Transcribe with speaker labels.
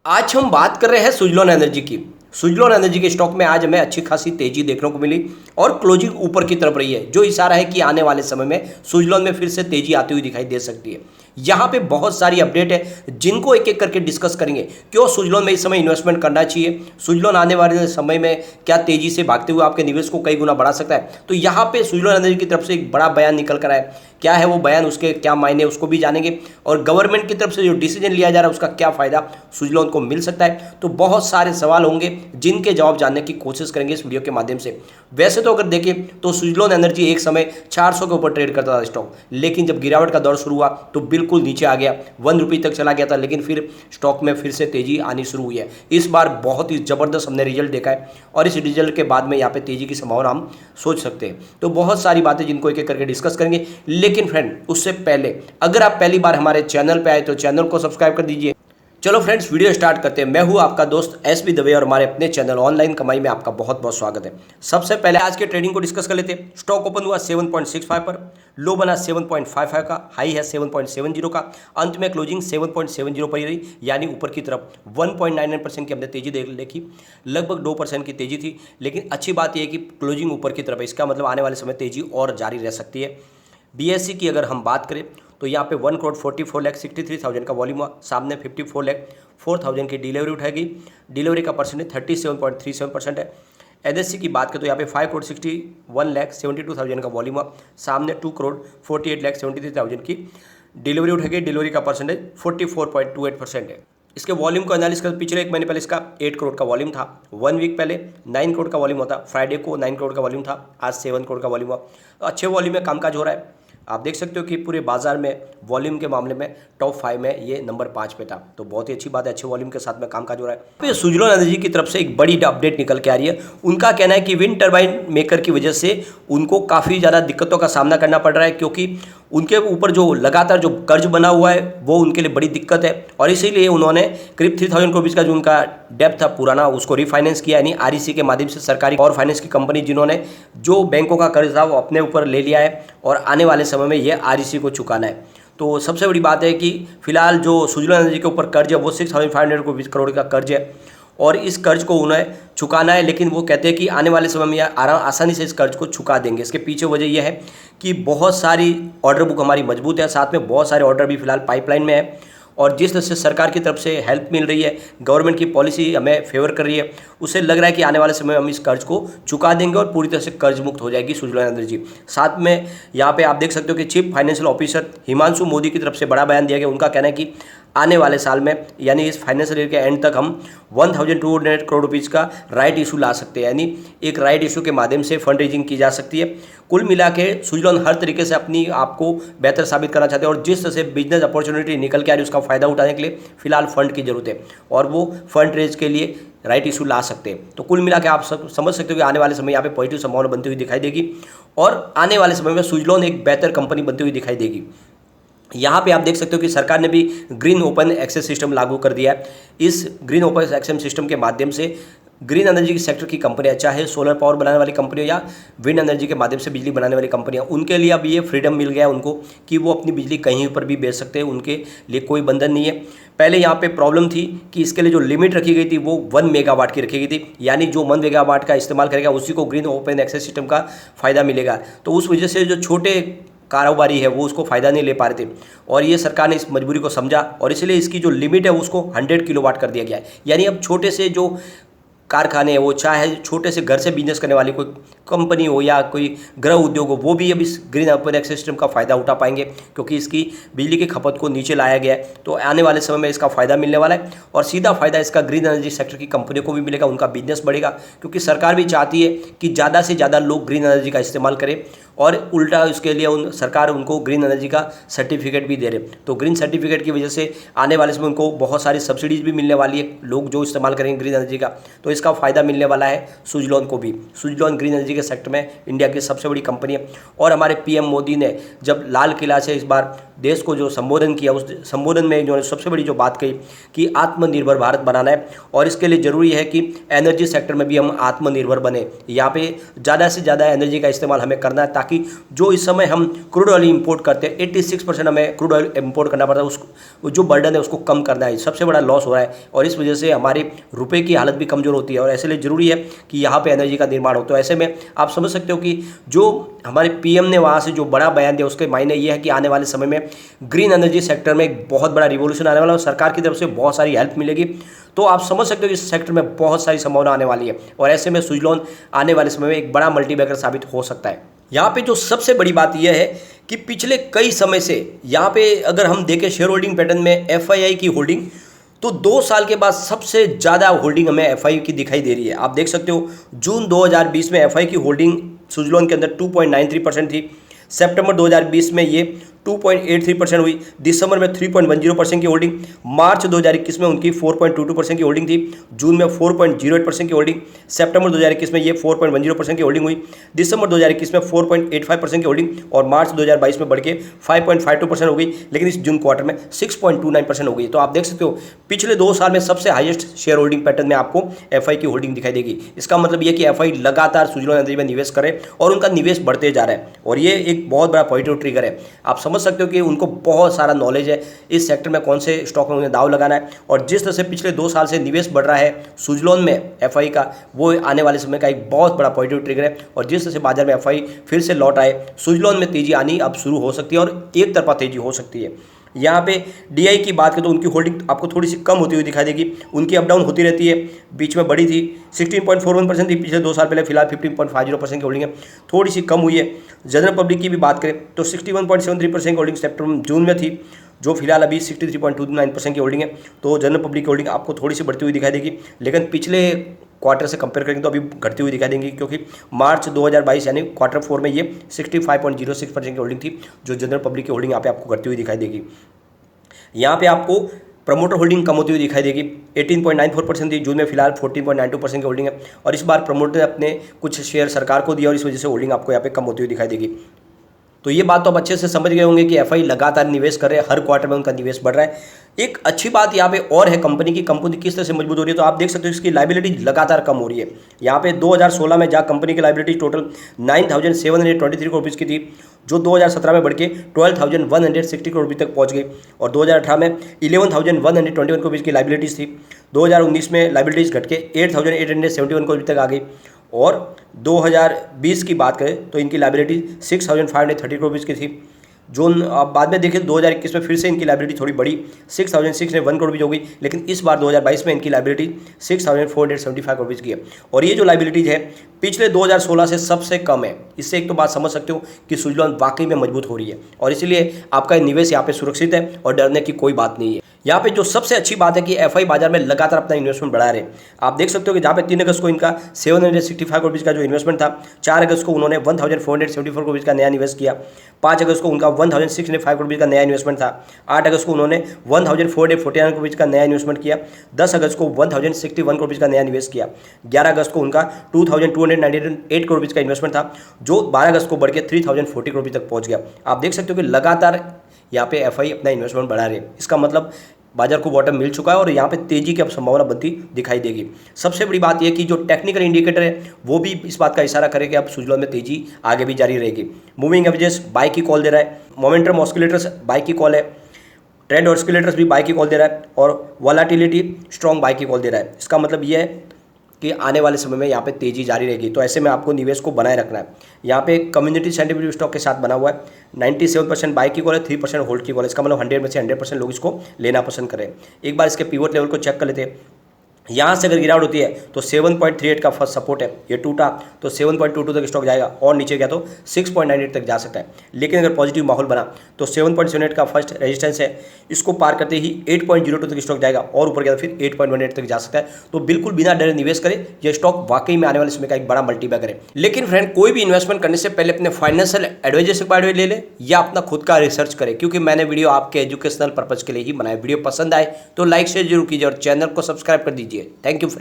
Speaker 1: आज हम बात कर रहे हैं सुजलॉन एनर्जी की। सुजलॉन एनर्जी के स्टॉक में आज हमें अच्छी खासी तेजी देखने को मिली और क्लोजिंग ऊपर की तरफ रही है, जो इशारा है कि आने वाले समय में सुजलॉन में फिर से तेजी आती हुई दिखाई दे सकती है। यहाँ पे बहुत सारी अपडेट है जिनको एक एक करके डिस्कस करेंगे। क्यों सुजलॉन में इस समय इन्वेस्टमेंट करना चाहिए, सुजलॉन आने वाले समय में क्या तेजी से भागते हुए आपके निवेश को कई गुना बढ़ा सकता है। तो यहाँ पे सुजलॉन एनर्जी की तरफ से एक बड़ा बयान निकल कर आया, क्या है वो बयान, उसके क्या मायने, उसको भी जानेंगे। और गवर्नमेंट की तरफ से जो डिसीजन लिया जा रहा है उसका क्या फायदा सुजलॉन को मिल सकता है। तो बहुत सारे सवाल होंगे जिनके जवाब जानने की कोशिश करेंगे इस वीडियो के माध्यम से। वैसे तो अगर देखें तो सुजलॉन एनर्जी एक समय 400 के ऊपर ट्रेड करता था स्टॉक, लेकिन जब गिरावट का दौर शुरू हुआ तो बिल्कुल नीचे आ गया, 1 रुपये तक चला गया था, लेकिन फिर स्टॉक में फिर से तेजी आनी शुरू हुई है। इस बार बहुत ही जबरदस्त हमने रिजल्ट देखा है और इस रिजल्ट के बाद में यहाँ पे तेजी की संभावना हम सोच सकते हैं। तो बहुत सारी बातें जिनको एक एक करके डिस्कस करेंगे, लेकिन फ्रेंड उससे पहले अगर आप पहली बार हमारे चैनल पे आए तो चैनल को सब्सक्राइब कर दीजिए। चलो फ्रेंड्स, वीडियो स्टार्ट करते हैं। मैं हूं आपका दोस्त एसबी दवे और हमारे अपने चैनल ऑनलाइन कमाई में आपका बहुत बहुत स्वागत है। सबसे पहले आज के ट्रेडिंग को डिस्कस कर लेते हैं। स्टॉक ओपन हुआ 7.65 पर, लो बना 7.55 का, हाई है 7.70 का, अंत में क्लोजिंग 7.70 पर ही रही, यानी ऊपर की तरफ 1.99% की हमने तेजी देखी, लगभग 2% की तेजी थी। लेकिन अच्छी बात यह है कि क्लोजिंग ऊपर की तरफ है, इसका मतलब आने वाले समय तेजी और जारी रह सकती है। बीएससी की अगर हम बात करें तो यहाँ पे 1,44,63,000 का वॉल्यूम हुआ, सामने 54,04,000 की डिलीवरी उठाई गई। डिलीवरी का परसेंटेज 37.37% है। एनएससी की बात करें तो यहाँ पे 5,61,72,000 का वॉल्यूम हुआ, सामने 2,48,73,000 की डिलीवरी उठाई गई। डिलीवरी का परसेंटेज 44.28% है। इसके वॉल्यूम को एनालिसिस कर, पिछले एक महीने पहले इसका 8 करोड़ का वॉल्यूम था, 1 वीक पहले 9 करोड़ का वॉल्यूम होता, फ्राइडे को 9 करोड़ का वॉल्यूम था, आज 7 करोड़ का वॉल्यूम हुआ। तो अच्छे वॉल्यूम में कामकाज हो रहा है। आप देख सकते हो कि पूरे बाजार में वॉल्यूम के मामले में टॉप 5 में ये नंबर 5 पे था, तो बहुत ही अच्छी बात है, अच्छे वॉल्यूम के साथ में कामकाज हो रहा है। तो सुजलॉन एनर्जी की तरफ से एक बड़ी अपडेट निकल के आ रही है। उनका कहना है कि विंड टर्बाइन मेकर की वजह से उनको काफ़ी ज़्यादा दिक्कतों का सामना करना पड़ रहा है, क्योंकि उनके ऊपर जो लगातार जो कर्ज बना हुआ है वो उनके लिए बड़ी दिक्कत है। और इसीलिए उन्होंने करीब 3,000 करोड़ का जो उनका डेप्थ था पुराना, उसको रिफाइनेंस किया, यानी आरईसी के माध्यम से, सरकारी और फाइनेंस की कंपनी जिन्होंने जो बैंकों का कर्ज था वो अपने ऊपर ले लिया है और आने वाले समय में ये आरईसी को चुकाना है। तो सबसे बड़ी बात है कि फिलहाल जो सुजलॉन एनर्जी के ऊपर कर्ज है वो 6,500 करोड़ का कर्ज है और इस कर्ज को उन्हें चुकाना है। लेकिन वो कहते हैं कि आने वाले समय में आसानी से इस कर्ज को चुका देंगे। इसके पीछे वजह यह है कि बहुत सारी ऑर्डर बुक हमारी मजबूत है, साथ में बहुत सारे ऑर्डर भी फिलहाल पाइपलाइन में है और जिस तरह से सरकार की तरफ से हेल्प मिल रही है, गवर्नमेंट की पॉलिसी हमें फेवर कर रही है, उससे लग रहा है कि आने वाले समय में हम इस कर्ज को चुका देंगे और पूरी तरह से कर्ज मुक्त हो जाएगी सुजलॉन एनर्जी। साथ में यहाँ पे आप देख सकते हो कि chief financial officer Himanshu Modi की तरफ से बड़ा बयान दिया गया। उनका कहना है कि आने वाले साल में, यानी इस फाइनेंशियल ईयर के एंड तक, हम 1,200 करोड़ रुपीज़ का राइट इशू ला सकते हैं, यानी एक राइट इशू के माध्यम से फंड रेजिंग की जा सकती है। कुल मिला के सुजलॉन हर तरीके से अपनी आप को बेहतर साबित करना चाहते हैं और जिस तरह से बिजनेस अपॉर्चुनिटी निकल के आ रही है उसका फायदा उठाने के लिए फिलहाल फंड की जरूरत है और वो फंड रेज के लिए राइट इशू ला सकते हैं। तो कुल मिला के आप सब समझ सकते हो कि आने वाले समय यहाँ पे पॉजिटिव संभावना बनती हुई दिखाई देगी और आने वाले समय में सुजलॉन एक बेहतर कंपनी बनती हुई दिखाई देगी। यहाँ पे आप देख सकते हो कि सरकार ने भी ग्रीन ओपन एक्सेस सिस्टम लागू कर दिया है। इस ग्रीन ओपन एक्सेस सिस्टम के माध्यम से ग्रीन एनर्जी के सेक्टर की कंपनियां, चाहे सोलर पावर बनाने वाली कंपनियां या विंड एनर्जी के माध्यम से बिजली बनाने वाली कंपनियां, उनके लिए अब ये फ्रीडम मिल गया है उनको कि वो अपनी बिजली कहीं पर भी बेच सकते हैं, उनके लिए कोई बंधन नहीं है। पहले यहाँ पे प्रॉब्लम थी कि इसके लिए जो लिमिट रखी गई थी वो 1 मेगावाट की रखी गई थी, यानी जो 1 मेगावाट का इस्तेमाल करेगा उसी को ग्रीन ओपन एक्सेस सिस्टम का फ़ायदा मिलेगा। तो उस वजह से जो छोटे कारोबारी है वो उसको फ़ायदा नहीं ले पा रहे थे और ये सरकार ने इस मजबूरी को समझा और इसलिए इसकी जो लिमिट है उसको 100 किलोवाट कर दिया गया है। यानी अब छोटे से जो कारखाने हैं, वो चाहे छोटे से घर से बिजनेस करने वाली कोई कंपनी हो या कोई गृह उद्योग हो, वो भी अब इस ग्रीन ओपन एक्सेस सिस्टम का फ़ायदा उठा पाएंगे, क्योंकि इसकी बिजली की खपत को नीचे लाया गया है। तो आने वाले समय में इसका फ़ायदा मिलने वाला है और सीधा फ़ायदा इसका ग्रीन एनर्जी सेक्टर की कंपनियों को भी मिलेगा, उनका बिजनेस बढ़ेगा, क्योंकि सरकार भी चाहती है कि ज़्यादा से ज़्यादा लोग ग्रीन एनर्जी का इस्तेमाल करें और उल्टा उसके लिए सरकार उनको ग्रीन एनर्जी का सर्टिफिकेट भी दे रहे। तो ग्रीन सर्टिफिकेट की वजह से आने वाले समय उनको बहुत सारी सब्सिडीज भी मिलने वाली है, लोग जो इस्तेमाल करेंगे ग्रीन एनर्जी का, तो इसका फ़ायदा मिलने वाला है सुजलॉन को भी। सुजलॉन ग्रीन एनर्जी के सेक्टर में इंडिया की सबसे बड़ी कंपनी है। और हमारे पीएम मोदी ने जब लाल किला से इस बार देश को जो संबोधन किया, उस संबोधन में इन्होंने सबसे बड़ी जो बात कही कि आत्मनिर्भर भारत बनाना है और इसके लिए ज़रूरी है कि एनर्जी सेक्टर में भी हम आत्मनिर्भर बने। यहाँ पे ज़्यादा से ज़्यादा एनर्जी का इस्तेमाल हमें करना है, ताकि जो इस समय हम क्रूड ऑयल इंपोर्ट करते हैं 86% हमें क्रूड ऑयल इंपोर्ट करना पड़ता है, उसको जो बर्डन है उसको कम करना है। सबसे बड़ा लॉस हो रहा है और इस वजह से हमारे रुपये की हालत भी कमज़ोर होती है और ऐसे लिए ज़रूरी है कि यहाँ पे एनर्जी का निर्माण हो। तो ऐसे में आप समझ सकते हो कि जो हमारे पीएम ने वहाँ से जो बड़ा बयान दिया उसके मायने ये है कि आने वाले समय में ग्रीन एनर्जी सेक्टर में एक बहुत बड़ा रिवॉल्यूशन आने वाला है और सरकार की तरफ से बहुत सारी हेल्प मिलेगी। तो आप समझ सकते हो कि इस सेक्टर में बहुत सारी संभावना आने वाली है और ऐसे में सुजलॉन आने वाले समय में एक बड़ा मल्टीबैगर साबित हो सकता है। यहाँ पे जो सबसे बड़ी बात यह है कि पिछले कई समय से यहाँ पे अगर हम देखें शेयर होल्डिंग पैटर्न में एफआईआई की होल्डिंग, तो 2 साल के बाद सबसे ज़्यादा होल्डिंग हमें एफआई की दिखाई दे रही है। आप देख सकते हो जून 2020 में एफआई की होल्डिंग सुजलॉन के अंदर 2.93% थी, सितंबर 2020 में ये 2.83% हुई, दिसंबर में 3.10% की होल्डिंग, मार्च 2021 में उनकी 4.22% की होल्डिंग थी, जून में 4.08% की होल्डिंग, सितंबर 2021 में ये 4.10% की होल्डिंग हुई, दिसंबर 2021 में 4.85% की होल्डिंग और मार्च 2022 में बढ़ के 5.52% हो गई, लेकिन इस जून क्वार्टर में 6.29% हो गई। तो आप देख सकते हो पिछले 2 साल में सबसे हाईएस्ट शेयर होल्डिंग पैटर्न में आपको एफआई की होल्डिंग दिखाई देगी। इसका मतलब ये कि एफआई लगातार सुजलॉन एनर्जी में निवेश करे और उनका निवेश बढ़ते जा रहा है और ये एक बहुत बड़ा पॉजिटिव ट्रिगर है। आप समझ सकते हो कि उनको बहुत सारा नॉलेज है इस सेक्टर में कौन से स्टॉक में उन्हें दाव लगाना है और जिस तरह से पिछले 2 साल से निवेश बढ़ रहा है सुजलॉन में एफआई का, वो आने वाले समय का एक बहुत बड़ा पॉजिटिव ट्रिगर है। और जिस तरह से बाजार में एफआई फिर से लौट आए, सुजलॉन में तेजी आनी अब शुरू हो सकती है और एक तरफा तेजी हो सकती है। यहाँ पे डीआई की बात करें तो उनकी होल्डिंग आपको थोड़ी सी कम होती हुई दिखाई देगी, उनकी अप डाउन होती रहती है, बीच में बढ़ी थी 16.41% थी पिछले 2 साल पहले, फिलहाल 15.50% की होल्डिंग है, थोड़ी सी कम हुई है। जनरल पब्लिक की भी बात करें तो 61.73% की होल्डिंग सितंबर जून में थी, जो फिलहाल अभी 63.29% की होल्डिंग है। तो जनरल पब्लिक की होल्डिंग आपको थोड़ी सी बढ़ती हुई दिखाई देगी, लेकिन पिछले क्वार्टर से कंपेयर करेंगे तो अभी घटती हुई दिखाई देंगी, क्योंकि मार्च 2022 यानी क्वार्टर 4 में ये 65.06% की होल्डिंग थी, जो जनरल पब्लिक की होल्डिंग यहाँ पे आपको घटती हुई दिखाई देगी। यहाँ पे आपको प्रमोटर होल्डिंग कम होती हुई दिखाई देगी, 18.94% थी, जून में फिलहाल 14.92% की होल्डिंग है और इस बार प्रमोटर ने अपने कुछ शेयर सरकार को दिया और इस वजह से होल्डिंग आपको यहाँ पे कम होती हुई दिखाई देगी। तो ये बात तो आप अच्छे से समझ गए होंगे कि एफआई लगातार निवेश कर रहे हैं, हर क्वार्टर में उनका निवेश बढ़ रहा है। एक अच्छी बात यहाँ पे और है कंपनी किस तरह से मजबूत हो रही है, तो आप देख सकते हो इसकी लाइबिलिटी लगातार कम हो रही है। यहाँ पे 2016 में जहाँ कंपनी की लाइबिलिटी टोटल 9,723 करोड़ रुपीज़ की थी, जो 2017 में बढ़ के 12,160 करोड़ रुपये तक पहुँच गई और 2018 में 11,121 करोड़ रुपये की लाइबिलिटीज़ थी। 2019 में लाइबिलिटीज़ घट के 8,871 करोड़ रुपये तक आ गई और 2020 की बात करें तो इनकी लाइबिलिटी 6,530 करोड़ रुपये की थी। जो अब बाद में देखें 2021 में फिर से इनकी लाइबिलिटी थोड़ी बढ़ी, 6,601 करोड़ रुपये हो गई, लेकिन इस बार 2022 में इनकी लाइबिलिटी 6,475 करोड़ रुपये की है और ये जो लाइबिलिटीज़ है पिछले 2016 से सबसे कम है। इससे एक तो बात समझ सकते हो कि सुजलॉन वाकई में मजबूत हो रही है और इसीलिए आपका निवेश यहाँ पे सुरक्षित है और डरने की कोई बात नहीं है। यहाँ पे जो सबसे अच्छी बात है कि एफआई बाजार में लगातार अपना इन्वेस्टमेंट बढ़ा रहे हैं। आप देख सकते हो कि जहाँ पे 3 अगस्त को इनका 765 करोड़ रुपये का जो इन्वेस्टमेंट था, 4 अगस्त को उन्होंने 1474 करोड़ रुपये का नया निवेश किया, 5 अगस्त को उनका 1605 करोड़ रुपये का नया इन्वेस्टमेंट था, 8 अगस्त को उन्होंने 1449 करोड़ रुपये का नया इन्वेस्टमेंट किया, 10 अगस्त को 1061 करोड़ रुपये का नया निवेश किया, 11 अगस्त को उनका 2298 करोड़ रुपये का इन्वेस्टमेंट था, जो 12 अगस्त को बढ़ के 3040 करोड़ रुपये तक पहुँच गया। आप देख सकते हो कि लगातार यहाँ पे एफआई अपना इन्वेस्टमेंट बढ़ा रहे हैं। इसका मतलब बाजार को बॉटम मिल चुका है और यहाँ पे तेजी की अब संभावना बनती दिखाई देगी। सबसे बड़ी बात यह कि जो टेक्निकल इंडिकेटर है वो भी इस बात का इशारा करे कि अब सुजलॉन में तेजी आगे भी जारी रहेगी। मूविंग एवरेजेस बाय की कॉल दे रहा है, मोमेंटम ऑस्किलेटर्स बाय की कॉल है, ट्रेंड ऑस्किलेटर्स भी बाय की कॉल दे रहा है और वॉलेटिलिटी स्ट्रॉन्ग बाय की कॉल दे रहा है। इसका मतलब यह है कि आने वाले समय में यहाँ पे तेजी जारी रहेगी। तो ऐसे में आपको निवेश को बनाए रखना है। यहाँ पे कम्युनिटी सेंटिमेंट स्टॉक के साथ बना हुआ है, 97% बाय की कॉल है, 3% होल्ड की कॉल है। इसका मतलब 100 में से 100% लोग इसको लेना पसंद करें। एक बार इसके पिवट लेवल को चेक कर लेते हैं। यहाँ से अगर गिरावट होती है तो 7.38 का फर्स्ट सपोर्ट है, ये टूटा तो 7.22 तक स्टॉक जाएगा और नीचे गया तो 6.98 तक जा सकता है। लेकिन अगर पॉजिटिव माहौल बना तो 7.78 का फर्स्ट रेजिस्टेंस है, इसको पार करते ही 8.02 तक स्टॉक जाएगा और ऊपर गया तो फिर 8.18 तक जा सकता है। तो बिल्कुल बिना डरे निवेश करें, यह स्टॉक वाकई में आने वाले समय का एक बड़ा मल्टीबैगर है। लेकिन फ्रेंड, कोई भी इन्वेस्टमेंट करने से पहले अपने फाइनेंशियल एडवाइजर से एडवाइस ले ले या अपना खुद का रिसर्च करें, क्योंकि मैंने वीडियो आपके एजुकेशनल पर्पज के लिए ही बनाया। वीडियो पसंद आए तो लाइक शेयर जरूर कीजिए और चैनल को सब्सक्राइब कर दीजिए। Thank you.